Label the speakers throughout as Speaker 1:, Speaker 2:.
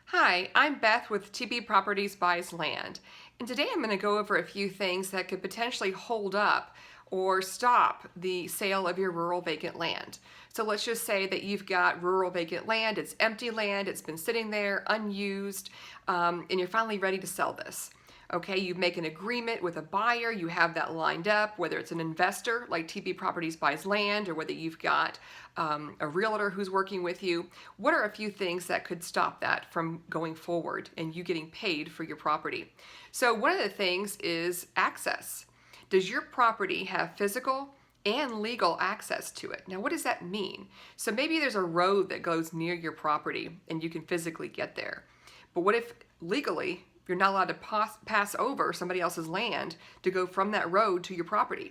Speaker 1: Hi, I'm Beth with TB Properties Buys Land, and today I'm going to go over a few things that could potentially hold up or stop the sale of your rural vacant land. So let's just say that you've got rural vacant land, it's empty land, it's been sitting there unused, and you're finally ready to sell this. Okay, you make an agreement with a buyer, you have that lined up, whether it's an investor like TB Properties Buys Land or whether you've got a realtor who's working with you. What are a few things that could stop that from going forward and you getting paid for your property? So one of the things is access. Does your property have physical and legal access to it? Now, what does that mean? So maybe there's a road that goes near your property and you can physically get there. But what if legally you're not allowed to pass over somebody else's land to go from that road to your property?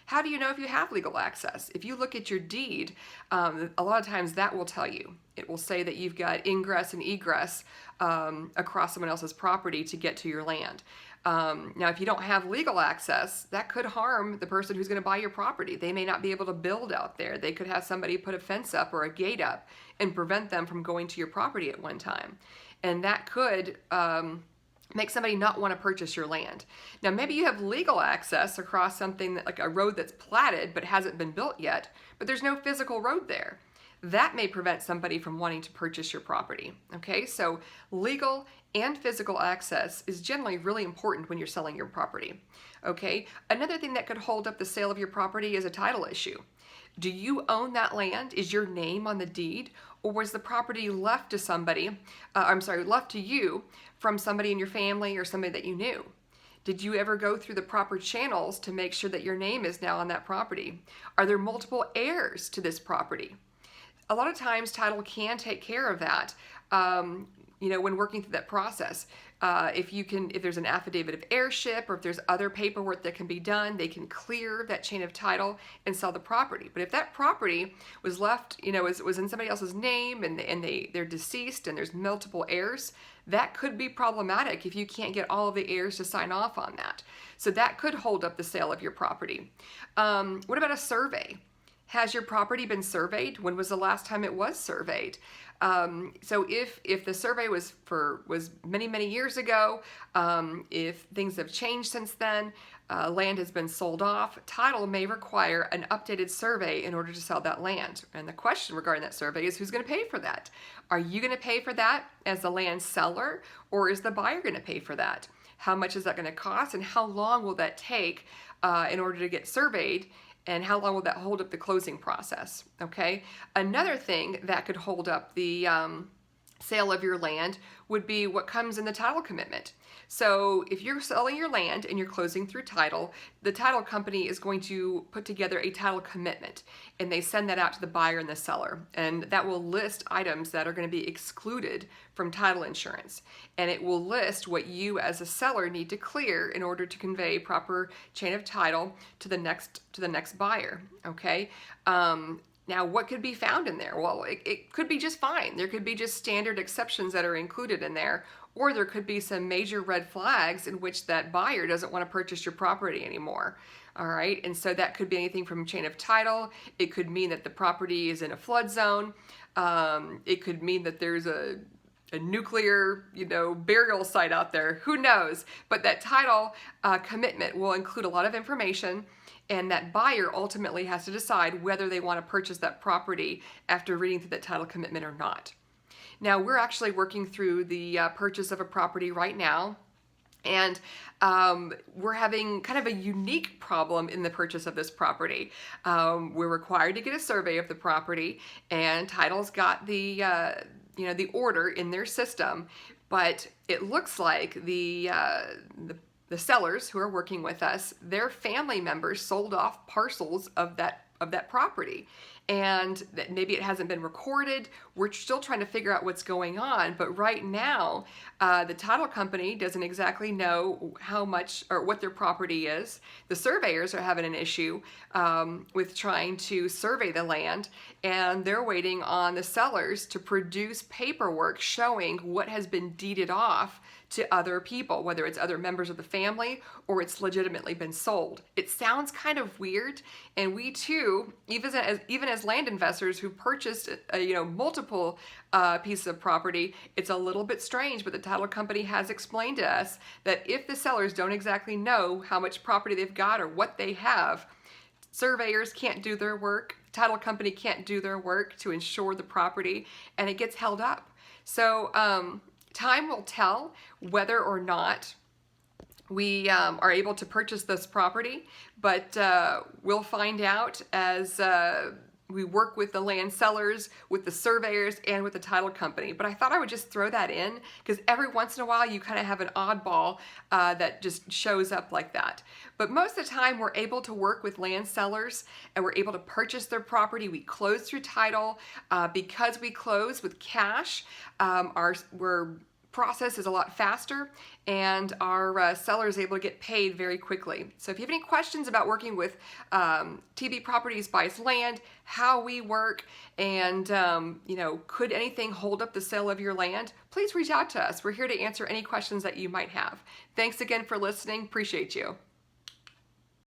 Speaker 1: How do you know if you have legal access? If you look at your deed, a lot of times that will tell you. It will say that you've got ingress and egress across someone else's property to get to your land. Now, if you don't have legal access, that could harm the person who's going to buy your property. They may not be able to build out there. They could have somebody put a fence up or a gate up and prevent them from going to your property at one time. And that could make somebody not want to purchase your land. Now, maybe you have legal access across something like a road that's platted but hasn't been built yet, but there's no physical road there. That may prevent somebody from wanting to purchase your property. Okay, so legal and physical access is generally really important when you're selling your property. Okay, another thing that could hold up the sale of your property is a title issue. Do you own that land? Is your name on the deed? Or was the property left to somebody, left to you from somebody in your family or somebody that you knew? Did you ever go through the proper channels to make sure that your name is now on that property? Are there multiple heirs to this property? A lot of times title can take care of that, when working through that process. If there's an affidavit of heirship or if there's other paperwork that can be done, they can clear that chain of title and sell the property. But if that property was left, was in somebody else's name and they're deceased and there's multiple heirs, that could be problematic if you can't get all of the heirs to sign off on that. So that could hold up the sale of your property. What about a survey? Has your property been surveyed? When was the last time it was surveyed? So if the survey was many years ago, if things have changed since then, land has been sold off, title may require an updated survey in order to sell that land. And the question regarding that survey is, who's going to pay for that? Are you going to pay for that as the land seller, or is the buyer going to pay for that? How much is that going to cost, and how long will that take in order to get surveyed? And how long will that hold up the closing process? Okay. Another thing that could hold up the sale of your land would be what comes in the title commitment. So if you're selling your land and you're closing through title, the title company is going to put together a title commitment, and they send that out to the buyer and the seller, and that will list items that are going to be excluded from title insurance, and it will list what you as a seller need to clear in order to convey proper chain of title to the next buyer. Okay. Now, what could be found in there? Well, it could be just fine. There could be just standard exceptions that are included in there, or there could be some major red flags in which that buyer doesn't want to purchase your property anymore. All right, and so that could be anything from chain of title. It could mean that the property is in a flood zone. It could mean that there's a nuclear, burial site out there. Who knows? But that title commitment will include a lot of information, and that buyer ultimately has to decide whether they want to purchase that property after reading through that title commitment or not. Now, we're actually working through the purchase of a property right now, and we're having kind of a unique problem in the purchase of this property. We're required to get a survey of the property, and title's got the order in their system, but it looks like the sellers who are working with us, their family members sold off parcels of that property, and that maybe it hasn't been recorded. We're still trying to figure out what's going on, but right now the title company doesn't exactly know how much or what their property is. The surveyors are having an issue with trying to survey the land, and they're waiting on the sellers to produce paperwork showing what has been deeded off to other people, whether it's other members of the family or it's legitimately been sold. It sounds kind of weird, and we too, even as as land investors who purchased, multiple pieces of property, it's a little bit strange, but the title company has explained to us that if the sellers don't exactly know how much property they've got or what they have, surveyors can't do their work, title company can't do their work to insure the property, and it gets held up. So time will tell whether or not we are able to purchase this property, but we'll find out as we work with the land sellers, with the surveyors, and with the title company. But I thought I would just throw that in because every once in a while you kind of have an oddball that just shows up like that. But most of the time we're able to work with land sellers and we're able to purchase their property. We close through title. Because we close with cash, we're process is a lot faster, and our seller is able to get paid very quickly. So if you have any questions about working with TB Properties Buys Land, how we work, and could anything hold up the sale of your land, please reach out to us. We're here to answer any questions that you might have. Thanks again for listening. Appreciate you.